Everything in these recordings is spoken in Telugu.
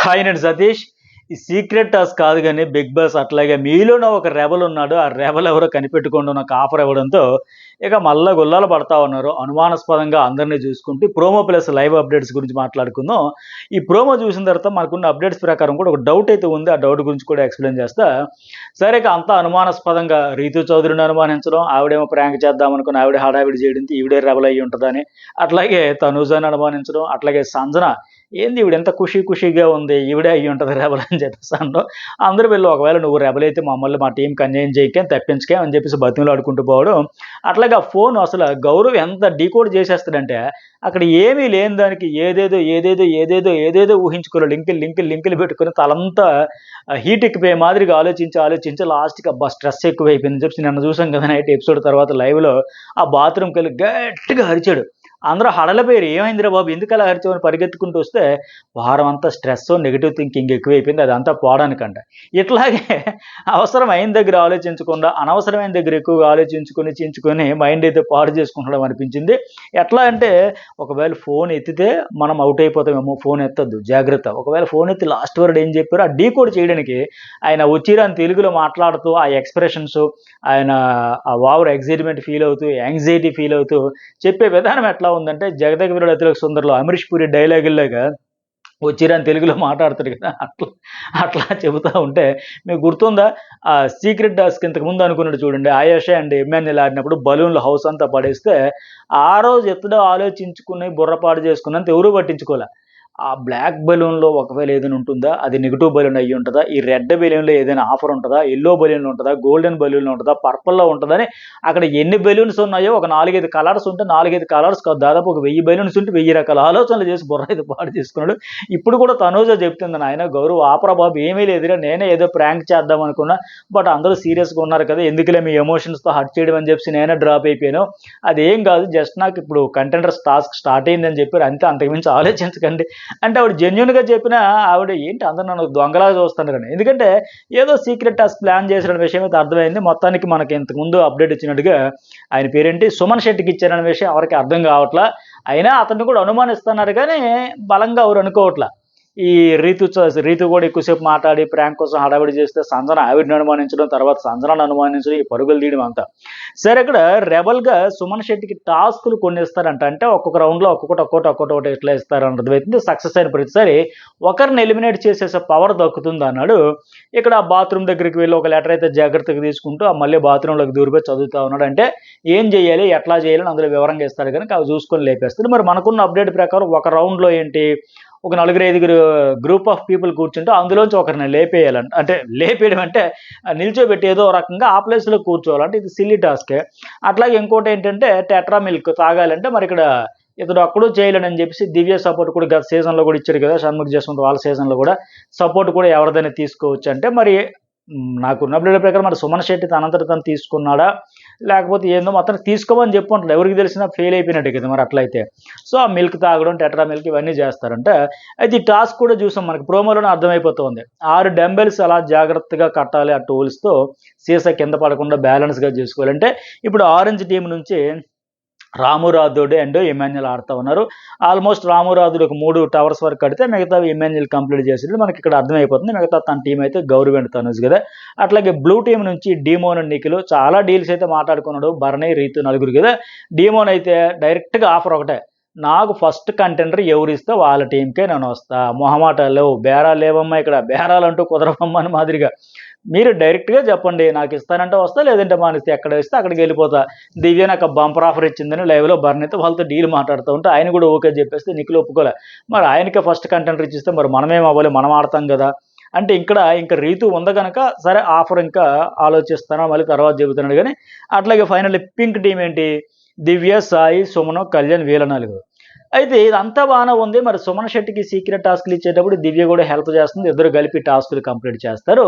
హాయ్ నేను సతీష్. ఈ సీక్రెట్ టాస్క్ కాదు గానీ 'బిగ్ బాస్' అట్లాగే మీలోనే ఒక రెబెల్ ఉన్నాడు. ఆ రెబెల్ ఎవరో కనిపెట్టుకోండి నాకు ఆఫర్ ఇవ్వడంతో ఇక మల్ల గుల్లాలు పడతా ఉన్నారు. అనుమానాస్పదంగా అందరిని చూసుకుంటూ ప్రోమో ప్లస్ లైవ్ అప్డేట్స్ గురించి మాట్లాడుకుందాం. ఈ ప్రోమో చూసిన తర్వాత మనకున్న అప్డేట్స్ ప్రకారం కూడా ఒక డౌట్ అయితే ఉంది. ఆ డౌట్ గురించి కూడా ఎక్స్‌ప్లెయిన్ చేస్తా. సరే ఇక అంతా అనుమానాస్పదంగా రీతూ చౌదరిని అనుమానించడం, ఆవిడేమో ప్రాంక్ చేద్దామనుకుని ఆవిడ హడావిడి చేయడంతో ఈవిడే రెబెల్ అయ్యి ఉంటదని, అట్లాగే తనూజని అనుమానించడం, అట్లాగే సంజన ఏంది ఈవిడ ఎంత ఖుషీగా ఉంది. ఈవిడే అయ్యి ఉంటది రెబెల్ అని చెప్పేసి అనడం. అందరూ వీళ్ళు ఒకవేళ నువ్వు రెబెల్ అయితే మమ్మల్ని మా టీమ్‌కి అన్యాయం చేయకే, తప్పించకే అని చెప్పేసి బతిమిలాడుకుంటూ పోవడం. అట్లాగే ఆ ఫోన్ అసలు గౌరవ్ ఎంత డీకోడ్ చేసేస్తాడంటే అక్కడ ఏమీ లేని దానికి ఏదేదో ఊహించుకోని లింకులు పెట్టుకొని తలంతా హీట్ ఎక్కిపోయే మాదిరిగా ఆలోచించి లాస్ట్‌కి అబ్బా! స్ట్రెస్ ఎక్కువైపోయిందని చెప్పేసి నిన్న చూసాం కదా నైట్ ఎపిసోడ్ తర్వాత లైవ్‌లో ఆ బాత్రూమ్‌కెళ్ళి గట్టిగా అరిచాడు. అందరూ హడలిపోయారు. "ఏమైందిరా బాబు! ఎందుకలా అరిచావు?" అని పరిగెత్తుకుంటూ వస్తే, వారం అంతా స్ట్రెస్సు, నెగెటివ్ థింకింగ్ ఎక్కువైపోయింది. అదంతా పోవడానికంట. ఇట్లాగే అవసరం అయిన దగ్గర ఆలోచించకుండా, అనవసరమైన దగ్గర ఎక్కువగా చించుకొని మైండ్ అయితే పాడు చేసుకుంటున్నాం అనిపించింది. ఎట్లా అంటే, ఒకవేళ ఫోన్ ఎత్తితే మనం ఔట్ అయిపోతామేమో, ఫోన్ ఎత్తొద్దు జాగ్రత్త. ఒకవేళ ఫోన్ ఎత్తి లాస్ట్ వర్డ్ ఏం చెప్పారో, ఆ డీకోడ్ చేయడానికి ఆయన వచ్చిరాని తెలుగులో మాట్లాడుతూ, ఆ ఎక్స్‌ప్రెషన్సు, ఆయన ఆ ఓవర్ ఎక్సైట్‌మెంట్ ఫీల్ అవుతూ, యాంగ్జైటీ ఫీల్ అవుతూ చెప్పే విధానం ఎట్లా ఉందంటే 'జగదేక వీరుడు అతిలోక సుందరి'లో 'అమరీష్ పూరి' డైలాగుల్లాగా వచ్చిరాని తెలుగులో మాట్లాడతాడు కదా! అట్లా చెబుతా ఉంటే మీకు గుర్తుందా? సీక్రెట్ టాస్క్ ఇంతకుముందు అనుకున్నాడు చూడండి. ఆయేషా అండ్ ఇమ్మాన్యుల్ ఆడినప్పుడు బలూన్‌లు హౌస్ అంతా పడేస్తే, ఆ రోజు ఎప్పుడో ఆలోచించుకుని బుర్రపాడు చేసుకున్నంత ఎవరు పట్టించుకోల. ఆ బ్లాక్ బలూన్‌లో ఒకవేళ ఏదైనా ఉంటుందా? అది నెగెటివ్ బలూన్ అయ్యి ఉంటదా? ఈ రెడ్ బలూన్‌లో ఏదైనా ఆఫర్ ఉంటదా? యెల్లో బలూన్‌లో ఉంటదా? గోల్డెన్ బలూన్‌లో ఉంటదా? పర్పుల్‌లో ఉంటదని అక్కడ ఎన్ని బెలూన్స్ ఉన్నాయో ఒక 4, 5 కలర్స్ ఉంటే 4, 5 కలర్స్ కాదు దాదాపు ఒక 1000 బెలూన్స్ ఉంటే 1000 రకాల ఆలోచనలు చేసి బుర్ర అయితే పాడు చేసుకున్నాడు. ఇప్పుడు కూడా తనూజ చెప్తుంది, "నాయన గౌరవ్ ఆపరా బాబు ఏమీ లేదురా నేనే ఏదో ప్రాంక్ చేద్దాం అనుకున్నా. బట్ అందరూ సీరియస్‌గా ఉన్నారు కదా! ఎందుకులే మీ ఎమోషన్స్‌తో హర్ట్ చేయడం అని చెప్పేసి నేనే డ్రాప్ అయిపోయాను. అదేం కాదు జస్ట్ నాకు ఇప్పుడు కంటెండర్స్ టాస్క్ స్టార్ట్ అయిందని చెప్పారు అంతే అంతకుమించి ఆలోచించకండి." అంటే ఆవిడ జెన్యూన్‌గా చెప్పినా ఆవిడ ఏంటి అందరూ నన్ను దొంగలాగా చూస్తున్నారని. ఎందుకంటే ఏదో సీక్రెట్ టాస్క్ ప్లాన్ చేశారనే విషయం అయితే అర్థమైంది. మొత్తానికి మనకి ఇంతకుముందు అప్డేట్ ఇచ్చినట్టుగా ఆయన పేరేంటి 'సుమన్ శెట్టికి' ఇచ్చారనే విషయం ఎవరికీ అర్థం కావట్లా. అయినా అతన్ని కూడా అనుమానిస్తున్నారు గానీ బలంగా ఎవరు అనుకోవట్లా. ఈ రీతు కూడా ఎక్కువసేపు మాట్లాడి ప్రాంక్ కోసం హడావిడి చేస్తే సంజన ఆవిడని అనుమానించడం, తర్వాత సంజనను అనుమానించడం, ఈ పరుగులు తీయడం అంతా. సరే ఇక్కడ రెబెల్‌గా సుమన్ శెట్టికి టాస్క్‌లు కొన్ని ఇస్తారంట. అంటే ఒక్కొక్క రౌండ్‌లో ఒక్కొక్కటి ఇట్లా ఇస్తారని అర్థమైతుంది. సక్సెస్ అయిన ప్రతిసారి ఒకరిని ఎలిమినేట్ చేసేసే పవర్ దక్కుతుందన్నాడు. ఇక్కడ ఆ బాత్రూమ్ దగ్గరికి వెళ్లి ఒక లెటర్ అయితే జాగ్రత్తగా తీసుకుంటూ మళ్ళీ బాత్రూమ్‌లోకి దూరిపోయి చదువుతా ఉన్నాడు. అంటే ఏం చేయాలి? ఎట్లా చేయాలి? అని అందులో వివరంగా ఇస్తాడు గనుక అవి చూసుకొని లేపేస్తాడు. మరి మనకున్న అప్డేట్ ప్రకారం ఒక రౌండ్‌లో ఏంటి ఒక నలుగురు, ఐదుగురు గ్రూప్ ఆఫ్ పీపుల్ కూర్చుంటే అందులోంచి ఒకరిని లేపేయాలంట. అంటే లేపేయడం అంటే నిల్చోబెట్టి ఏదో రకంగా ఆ ప్లేస్‌లో కూర్చోవాలి. అంటే ఇది సిల్లీ టాస్కే. అట్లాగే ఇంకోటేంటంటే టెట్రా మిల్క్ తాగాలంటే మరిక్కడ ఇతడు అప్పుడు చేయలేడని చెప్పేసి దివ్య సపోర్ట్ కూడా గత సీజన్‌లో కూడా ఇచ్చాడు కదా! షణ్ముఖ్ జస్వంత్ వాళ్ళ సీజన్‌లో కూడా సపోర్ట్ కూడా ఎవరిదైనా తీసుకోవచ్చు అంటే మరి నాకున్న అప్డేట్ ప్రకారం మరి సుమన్ శెట్టి తనంతట తను తీసుకున్నాడా? లేకపోతే ఏందో మొత్తానికి తీసుకోమని చెప్పుంటాడు. ఎవరికి తెలిసినా ఫెయిల్ అయిపోయినట్టే కదా! మరి అట్లయితే. సో, ఆ మిల్క్ తాగడం, టెట్రా మిల్క్ ఇవన్నీ చేస్తారంట. అయితే ఈ టాస్క్ కూడా చూసాం మనకి ప్రోమోలోనే అర్థమైపోతుంది. 6 డంబెల్స్ అలా జాగ్రత్తగా కట్టాలి ఆ టూల్స్‌తో సీసా కింద పడకుండా బ్యాలెన్స్‌గా చేసుకోవాలి. అంటే ఇప్పుడు ఆరెంజ్ టీమ్ నుంచి రాము రాథోడ్ అండ్ ఇమాన్యుల్ ఆడుతా ఉన్నారు. ఆల్మోస్ట్ రాము రాథోడ్ ఒక 3 టవర్స్ వరకు కడితే మిగతావి ఇమాన్యుల్ కంప్లీట్ చేసిండు. మనకిక్కడ అర్థమైపోతుంది. మిగతా తన టీమ్ అయితే గౌరవ్ అండ్ తనుజ్ గదా! అట్లాగే బ్లూ టీమ్ నుంచి డీమోన్ అండ్ నిఖిల్ చాలా డీల్స్ అయితే మాట్లాడుకున్నాడు. భరణి, రీతు నలుగురు గదా! డీమోన్ అయితే డైరెక్ట్‌గా ఆఫర్ ఒకటే. నాకు ఫస్ట్ కంటెండర్ ఎవరిస్తే వాళ్ళ టీమ్‌కే నేనొస్తా. మొహమాటాలు లేవు. బేరాలు లేవమ్మా ఇక్కడ. బేరాలంటూ కుదరవమ్మా అని మాదిరిగా. మీరు డైరెక్ట్‌గా చెప్పండి. నాకిస్తానంటే వస్తా, లేదంటే మానేస్తా. ఎక్కడ ఇస్తే అక్కడికెళ్ళిపోతా. దివ్య నాకు బంపర్ ఆఫర్ ఇచ్చిందని లైవ్‌లో భరణితో వాళ్ళతో డీల్ మాట్లాడుతూ ఉంటే ఆయన కూడా ఓకే చెప్పేస్తే నిఖిల్ ఒప్పుకోలే. మరి ఆయనకే ఫస్ట్ కంటెండర్ ఇచ్చిస్తే మరి మనమేం అవ్వాలి? మనం ఆడతాం గదా! అంటే ఇంకా రీతు ఉంది గనక సరే ఆఫర్ ఇంకా ఆలోచిస్తాను మళ్ళీ తర్వాత చెబుతున్నాడు గానీ, అట్లాగే ఫైనల్లీ పింక్ టీమ్ ఏంటి? దివ్య, సాయి, సుమను, కళ్యాణ్ వీళ్ళ నలుగురు. అయితే ఇదంతా బానే ఉంది. మరి సుమన్ శెట్టికి సీక్రెట్ టాస్క్‌లు ఇచ్చేటప్పుడు దివ్య గూడా హెల్ప్ చేస్తుంది. ఇద్దరు కలిపి టాస్క్‌లు కంప్లీట్ చేస్తారు.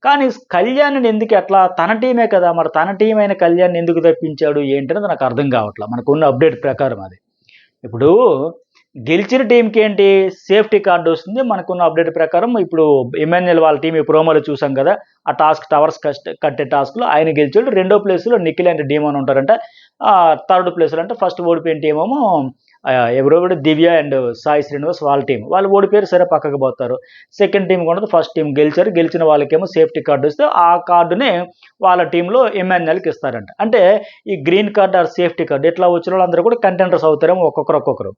కానీ కళ్యాణ్‌ని ఎందుకు అట్లా తన టీమే కదా! మరి తన టీమ్ అయిన కళ్యాణ్‌ని ఎందుకు తప్పించాడు? ఏంటనేది నాకు అర్థం కావట్ల. మనకున్న అప్డేట్ ప్రకారం అది. ఇప్పుడు గెలిచిన టీమ్‌కేంటి సేఫ్టీ కార్డ్ వస్తుంది. మనకున్న అప్డేట్ ప్రకారం ఇప్పుడు ఇమాన్యుల్ వాళ్ళ టీమ్ ఈ ప్రోమోలో చూసాం గదా! ఆ టాస్క్ టవర్స్ కట్టే టాస్క్‌లో ఆయన గెలిచాడు. రెండో ప్లేస్‌లో నిఖిల్ అండ్ డీమోన్ ఉంటారంట. థర్డ్ ప్లేస్‌లో అంటే ఫస్ట్ ఓడిపోయిన టీమేమో ఎవరో కూడా దివ్య అండ్ సాయి శ్రీనివాస్ వాళ్ళ టీం వాళ్ళు ఓడిపోయారు, సరే పక్కకు పోతారు. సెకండ్ టీం కూడా ఫస్ట్ టీం గెలిచారు, గెలిచిన వాళ్ళకేమో సేఫ్టీ కార్డు ఇస్తే ఆ కార్డుని వాళ్ళ టీంలో ఎమ్మెన్యేలకి ఇస్తారంట. అంటే ఈ green card or safety card ఇట్లా వచ్చిన వాళ్ళందరూ కూడా కంటెండర్స్ అవుతారేమో ఒక్కొక్కరు.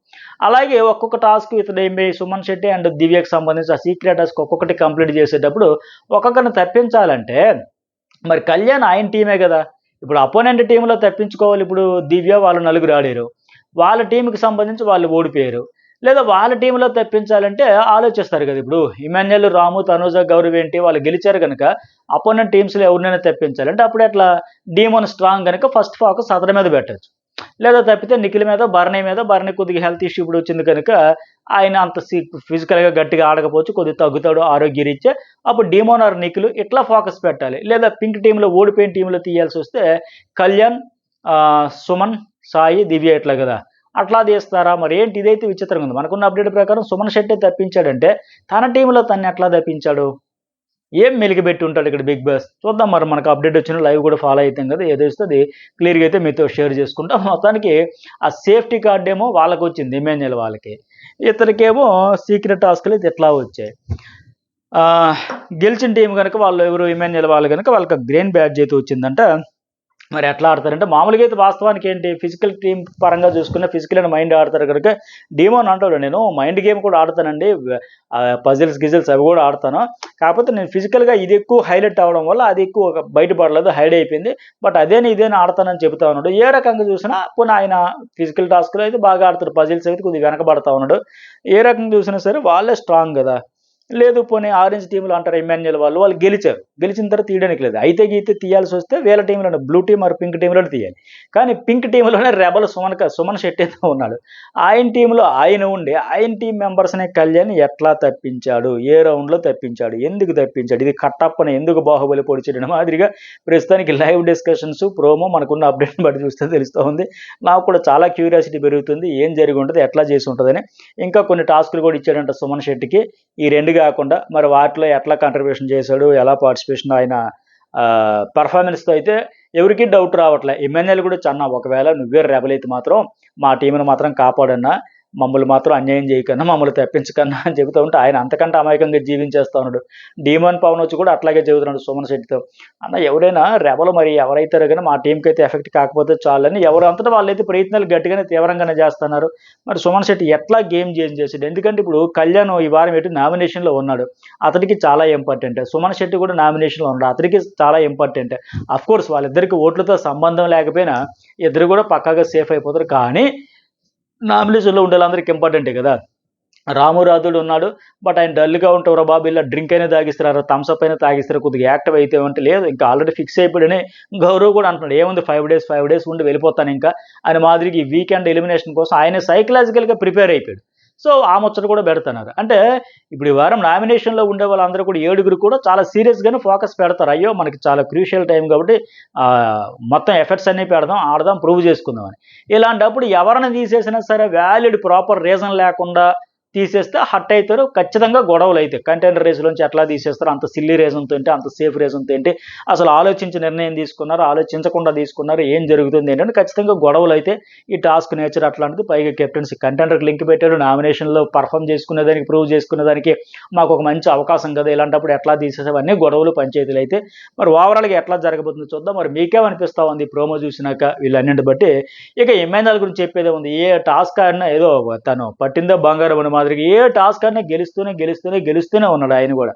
అలాగే ఒక్కొక్క టాస్క్ ఇతడు సుమన్ శెట్టి అండ్ దివ్యకి సంబంధించి ఆ సీక్రెట్ టాస్క్ ఒక్కొక్కటి కంప్లీట్ చేసేటప్పుడు ఒక్కొక్కరిని తప్పించాలంటే మరి కళ్యాణ్ ఆయన టీమే కదా, ఇప్పుడు అపోనెంట్ టీంలో తప్పించుకోవాలి. ఇప్పుడు దివ్య వాళ్ళు నలుగురు ఆడారు, వాళ్ళ టీంకి సంబంధించి వాళ్ళు ఓడిపోయారు, లేదా వాళ్ళ టీంలో తప్పించాలంటే ఆలోచిస్తారు కదా. ఇప్పుడు ఇమాన్యుయల్, రాము, తనూజ, గౌరవ్ ఏంటి వాళ్ళు గెలిచారు కనుక అపోనెంట్ టీమ్స్లో ఎవరినైనా తప్పించాలంటే అప్పుడు అట్లా డీమోన్ స్ట్రాంగ్ కనుక ఫస్ట్ ఫోకస్ అతని మీద పెట్టచ్చు. లేదా తప్పితే నిఖిల్ మీద, భరణి కొద్దిగా హెల్త్ ఇష్యూ ఇప్పుడు వచ్చింది కనుక ఆయన అంత ఫిజికల్గా గట్టిగా ఆడకపోవచ్చు, కొద్దిగా తగ్గుతాడు ఆరోగ్యరీత్యా, అప్పుడు డీమోన్ ఆర్ నిఖిల్ ఇట్లా ఫోకస్ పెట్టాలి. లేదా పింక్ టీంలో ఓడిపోయిన టీంలో తీయాల్సి వస్తే కళ్యాణ్, సుమన్, సాయి, దివ్య ఇట్లా కదా, అట్లా తీస్తారా మరి ఏంటి? ఇదైతే విచిత్రంగా ఉంది. మనకున్న అప్డేట్ ప్రకారం సుమన్ శెట్టి తప్పించాడంటే తన టీంలో తన్ని ఎట్లా తప్పించాడు? ఏం మెలిగిపెట్టి ఉంటాడు ఇక్కడ బిగ్ బాస్? చూద్దాం మరి, మనకు అప్డేట్ వచ్చిన లైవ్ కూడా ఫాలో అవుతాం కదా, ఏదో వస్తుంది క్లియర్గా అయితే మీతో షేర్ చేసుకుంటాం. మొత్తానికి ఆ సేఫ్టీ కార్డ్ ఏమో వాళ్ళకి వచ్చింది, ఇమాన్యుయల్ వాళ్ళకి, ఇతనికేమో సీక్రెట్ టాస్క్లు అయితే ఎట్లా వచ్చాయి. గెలిచిన టీం కనుక వాళ్ళు ఎవరు ఇమాన్యుయల్ వాళ్ళు కనుక వాళ్ళకి గ్రీన్ బ్యాడ్జ్ అయితే వచ్చిందంట. మరి ఎట్లా ఆడతారంటే మామూలుగా అయితే వాస్తవానికి ఏంటి ఫిజికల్ టీం పరంగా చూసుకున్న ఫిజికల్ అండ్ మైండ్ ఆడతారు కనుక డీమోన్ అంటాడు నేను మైండ్ గేమ్ కూడా ఆడతానండి, పజిల్స్ గిజిల్స్ అవి కూడా ఆడతాను, కాకపోతే నేను ఫిజికల్గా ఇది ఎక్కువ హైలైట్ అవ్వడం వల్ల అది ఎక్కువ బయటపడలేదు, హైడ్ అయిపోయింది, బట్ ఇదేని ఆడతానని చెబుతా ఉన్నాడు. ఏ రకంగా చూసినా పోనీ ఆయన ఫిజికల్ టాస్క్లో అయితే బాగా ఆడతాడు, పజిల్స్ అయితే కొద్దిగా వెనకబడతా ఉన్నాడు. ఏ రకంగా చూసినా సరే వాళ్ళే స్ట్రాంగ్ కదా. లేదు పోనీ ఆరెంజ్ టీంలో అంటారు ఇమాన్యుయల్ వాళ్ళు గెలిచారు, గెలిచిన తర్వాత తీయడానికి లేదు, అయితే గీతే తీయాల్సి వస్తే వీళ్ళ టీంలోనే బ్లూ టీం మరి పింక్ టీంలోనే తీయాలి. కానీ పింక్ టీంలోనే రెబల్ సుమన్ శెట్టి అయితే ఉన్నాడు, ఆయన టీంలో ఆయన ఉండి ఆయన టీం మెంబర్స్ని కళ్యాణ్ ఎట్లా తప్పించాడు, ఏ రౌండ్లో తప్పించాడు, ఎందుకు తప్పించాడు, ఇది కట్టప్పని ఎందుకు బాహుబలి పొడిచడం మాదిరిగా ప్రస్తుతానికి లైవ్ డిస్కషన్స్ ప్రోమో మనకున్న అప్డేట్ని బట్టి చూస్తే తెలుస్తూ ఉంది. నాకు కూడా చాలా క్యూరియాసిటీ పెరుగుతుంది, ఏం జరిగి ఉంటుంది, ఎట్లా చేసి ఉంటుందని. ఇంకా కొన్ని టాస్కులు కూడా ఇచ్చాడంట సుమన్ శెట్టికి, ఈ రెండు కాకుండా మరి వాటిలో ఎట్లా కంట్రిబ్యూషన్ చేశాడు, ఎలా పార్టిసిపేషన్ ఆయన పర్ఫార్మెన్స్తో అయితే ఎవరికి డౌట్ రావట్లే. ఇమాన్యుయల్ కూడా చన్నా ఒకవేళ నువ్వే రెబల్ అయితే మాత్రం మా టీంను మాత్రం కాపాడన్నా, మమ్మల్ని మాత్రం అన్యాయం చేయకన్నా, మమ్మల్ని తప్పించకన్నా అని చెబుతూ ఉంటే ఆయన అంతకంటే అమాయకంగా జీవించేస్తూ ఉన్నాడు. డీమోన్ పవన్ వచ్చి కూడా అట్లాగే చెబుతున్నాడు సుమన్ శెట్టితో, అన్న ఎవరైనా రెబలు మరి ఎవరైతారో కానీ మా టీంకి అయితే ఎఫెక్ట్ కాకపోతే చాలని ఎవరు అంతటా వాళ్ళైతే ప్రయత్నాలు గట్టిగానే తీవ్రంగానే చేస్తున్నారు. మరి సుమన్ శెట్టి ఎట్లా గేమ్ చేంజ్ చేసాడు? ఎందుకంటే ఇప్పుడు కళ్యాణ్ ఈ వారం ఎటు నామినేషన్లో ఉన్నాడు, అతడికి చాలా ఇంపార్టెంట్. సుమన్ శెట్టి కూడా నామినేషన్లో ఉన్నాడు, అతడికి చాలా ఇంపార్టెంట్. అఫ్కోర్స్ వాళ్ళిద్దరికి ఓట్లతో సంబంధం లేకపోయినా ఇద్దరు కూడా పక్కాగా సేఫ్ అయిపోతారు. కానీ నామినేషన్లో ఉండే వాళ్ళందరికీ ఇంపార్టెంటే కదా. రాము రాథోడ్ ఉన్నాడు, బట్ ఆయన డల్గా ఉంటారు బాబు, ఇలా డ్రింక్ అయినా తాగిస్తారు, థమ్స్అప్ అయినా తాగిస్తారు, కొద్దిగా యాక్టివ్ అయితే అంటే లేదు, ఇంకా ఆల్రెడీ ఫిక్స్ అయిపోయాడని గౌరవ్ కూడా అంటున్నాడు, ఏముంది 5 days ఉండి వెళ్ళిపోతాను ఇంకా అని మాదిరికి ఈ వీకెండ్ ఎలిమినేషన్ కోసం ఆయన సైకలాజికల్గా ప్రిపేర్ అయిపోయాడు. సో ఆ ముచ్చట కూడా పెడుతున్నారు. అంటే ఇప్పుడు ఈ వారం నామినేషన్లో ఉండే వాళ్ళందరూ కూడా 7 కూడా చాలా సీరియస్గానే ఫోకస్ పెడతారు. అయ్యో మనకి చాలా క్రూషియల్ టైం కాబట్టి మొత్తం ఎఫర్ట్స్ అన్నీ పెడదాం, ఆడదాం, ప్రూవ్ చేసుకుందామని. ఇలాంటప్పుడు ఎవరిని తీసేసినా సరే వ్యాలిడ్ ప్రాపర్ రీజన్ లేకుండా తీసేస్తే హట్ అవుతారు, ఖచ్చితంగా గొడవలు అవుతాయి. కంటెండర్ రేసులోంచి ఎట్లా తీసేస్తారు, అంత సిల్లీ రీజన్తో ఏంటి, అంత సేఫ్ రీజన్తో ఏంటి, అసలు ఆలోచించి నిర్ణయం తీసుకున్నారు, ఆలోచించకుండా తీసుకున్నారు, ఏం జరుగుతుంది ఏంటంటే ఖచ్చితంగా గొడవలు అయితే. ఈ టాస్క్ నేచర్ అట్లాంటిది, పైగా కెప్టెన్సీ కంటెండర్కి లింక్ పెట్టాడు, నామినేషన్లో పర్ఫామ్ చేసుకునేదానికి, ప్రూవ్ చేసుకునేదానికి మాకు ఒక మంచి అవకాశం కదా, ఇలాంటప్పుడు ఎట్లా తీసేసేవన్నీ గొడవలు పంచాయతీలు అయితే. మరి ఓవరాల్గా ఎట్లా జరగబోతుందో చూద్దాం. మరి మీకేమనిపిస్తూ ఉంది ప్రోమో చూసినాక వీళ్ళన్నింటి బట్టి? ఇక ఇమాన్యుయల్ గురించి చెప్పేదే ఉంది, ఏ టాస్క్ ఆడినా ఏదో తను పట్టిందో బంగారం అని మాదిరిగా ఏ టాస్క్ అన్నా గెలుస్తూనే ఉన్నాడు ఆయన కూడా,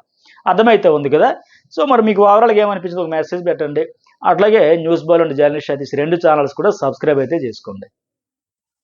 అర్థమైతే ఉంది కదా. సో మరి మీకు ఓవరాల్గా ఏమనిపించింది ఒక మెసేజ్ పెట్టండి. అట్లాగే news ball and journalist Satish 2 channels కూడా సబ్స్క్రైబ్ అయితే చేసుకోండి.